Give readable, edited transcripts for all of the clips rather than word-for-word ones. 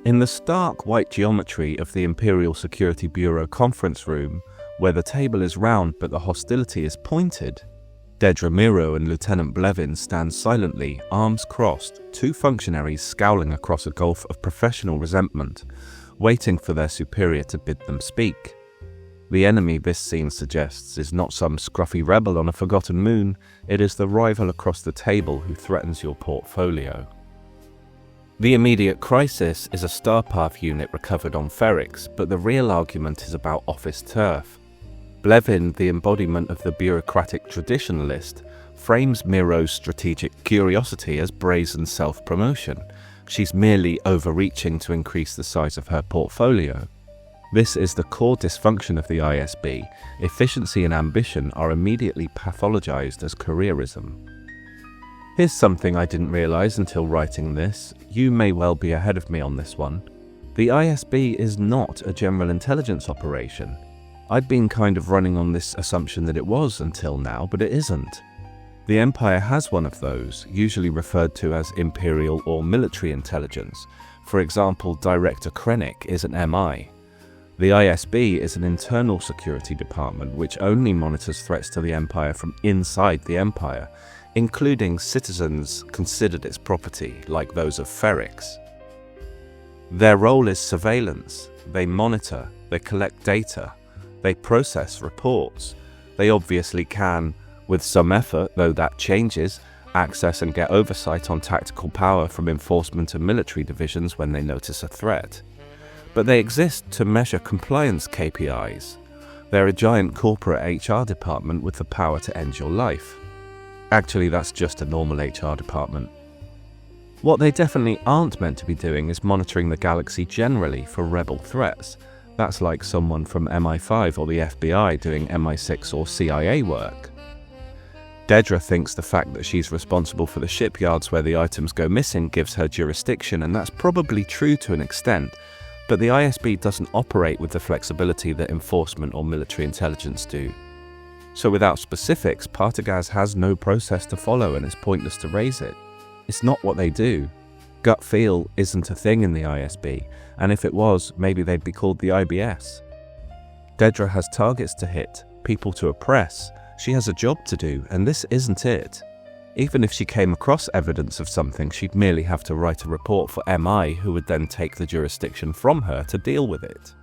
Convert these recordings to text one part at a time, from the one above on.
In the stark white geometry of the Imperial Security Bureau conference room, where the table is round but the hostility is pointed, Dedra Meero and Lieutenant Blevin stand silently, arms crossed, two functionaries scowling across a gulf of professional resentment, waiting for their superior to bid them speak. The enemy this scene suggests is not some scruffy rebel on a forgotten moon, it is the rival across the table who threatens your portfolio. The immediate crisis is a Starpath unit recovered on Ferrix, but the real argument is about office turf. Blevin, the embodiment of the bureaucratic traditionalist, frames Meero's strategic curiosity as brazen self-promotion. She's merely overreaching to increase the size of her portfolio. This is the core dysfunction of the ISB. Efficiency and ambition are immediately pathologized as careerism. Here's something I didn't realize until writing this. You may well be ahead of me on this one. The ISB is not a general intelligence operation. I'd been kind of running on this assumption that it was until now, but it isn't. The Empire has one of those, usually referred to as Imperial or military intelligence. For example, Director Krennic is an MI. The ISB is an internal security department which only monitors threats to the Empire from inside the Empire, including citizens considered its property, like those of Ferrix. Their role is surveillance. They monitor, they collect data, they process reports. They obviously can, with some effort, though that changes, access and get oversight on tactical power from enforcement and military divisions when they notice a threat. But they exist to measure compliance KPIs. They're a giant corporate HR department with the power to end your life. Actually, that's just a normal HR department. What they definitely aren't meant to be doing is monitoring the galaxy generally for rebel threats. That's like someone from MI5 or the FBI doing MI6 or CIA work. Dedra thinks the fact that she's responsible for the shipyards where the items go missing gives her jurisdiction, and that's probably true to an extent, but the ISB doesn't operate with the flexibility that enforcement or military intelligence do. So without specifics, Partagaz has no process to follow and it's pointless to raise it. It's not what they do. Gut feel isn't a thing in the ISB, and if it was, maybe they'd be called the IBS. Dedra has targets to hit, people to oppress, she has a job to do, and this isn't it. Even if she came across evidence of something, she'd merely have to write a report for MI, who would then take the jurisdiction from her to deal with it.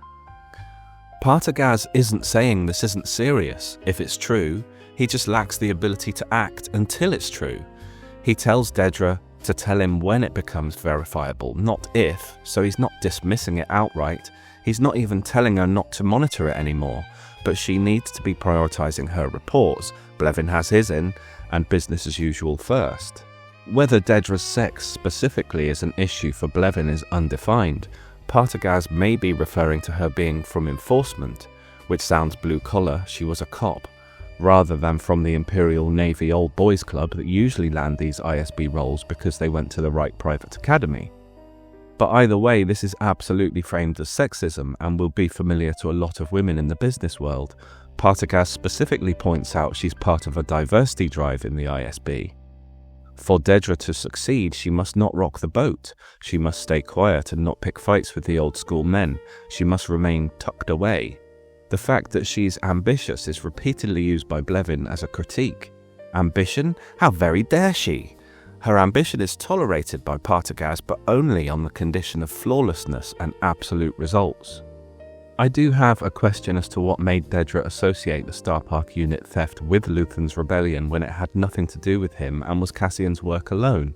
Partagaz isn't saying this isn't serious. If it's true, he just lacks the ability to act until it's true. He tells Dedra to tell him when it becomes verifiable, not if, so he's not dismissing it outright. He's not even telling her not to monitor it anymore, but she needs to be prioritizing her reports. Blevin has his in, and business as usual first. Whether Dedra's sex specifically is an issue for Blevin is undefined. Partagaz may be referring to her being from enforcement, which sounds blue-collar, she was a cop, rather than from the Imperial Navy Old Boys Club that usually land these ISB roles because they went to the right private academy. But either way, this is absolutely framed as sexism and will be familiar to a lot of women in the business world. Partagaz specifically points out she's part of a diversity drive in the ISB. For Dedra to succeed, she must not rock the boat. She must stay quiet and not pick fights with the old school men. She must remain tucked away. The fact that she's ambitious is repeatedly used by Blevin as a critique. Ambition? How very dare she? Her ambition is tolerated by Partagaz, but only on the condition of flawlessness and absolute results. I do have a question as to what made Dedra associate the Starpark unit theft with Luthen's rebellion when it had nothing to do with him and was Cassian's work alone.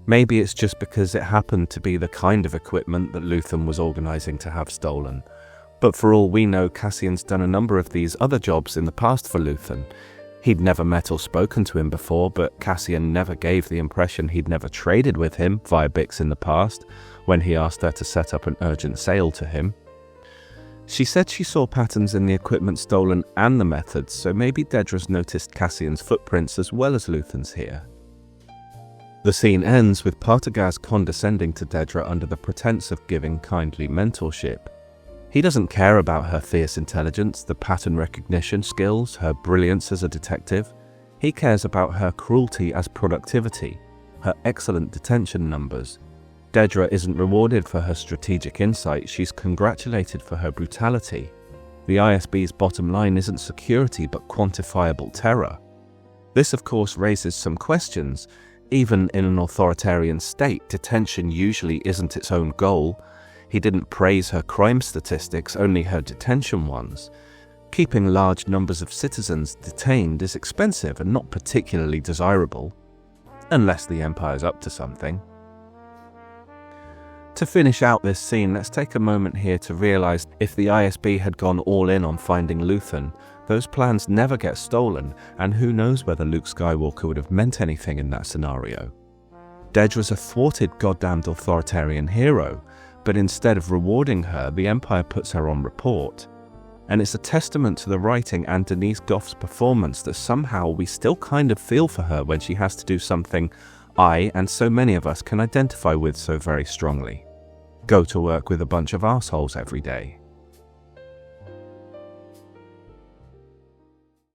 Maybe it's just because it happened to be the kind of equipment that Luthen was organising to have stolen. But for all we know, Cassian's done a number of these other jobs in the past for Luthen. He'd never met or spoken to him before, but Cassian never gave the impression he'd never traded with him via Bix in the past, when he asked her to set up an urgent sale to him. She said she saw patterns in the equipment stolen and the methods, so maybe Dedra's noticed Cassian's footprints as well as Luthen's here. The scene ends with Partagaz condescending to Dedra under the pretense of giving kindly mentorship. He doesn't care about her fierce intelligence, the pattern recognition skills, her brilliance as a detective. He cares about her cruelty as productivity, her excellent detention numbers. Dedra isn't rewarded for her strategic insight, she's congratulated for her brutality. The ISB's bottom line isn't security but quantifiable terror. This of course raises some questions. Even in an authoritarian state, detention usually isn't its own goal. He didn't praise her crime statistics, only her detention ones. Keeping large numbers of citizens detained is expensive and not particularly desirable, unless the Empire's up to something. To finish out this scene, let's take a moment here to realize if the ISB had gone all in on finding Luthen, those plans never get stolen, and who knows whether Luke Skywalker would have meant anything in that scenario. Dedra's a thwarted goddamned authoritarian hero, but instead of rewarding her, the Empire puts her on report. And it's a testament to the writing and Denise Gough's performance that somehow we still kind of feel for her when she has to do something I, and so many of us, can identify with so very strongly. Go to work with a bunch of assholes every day.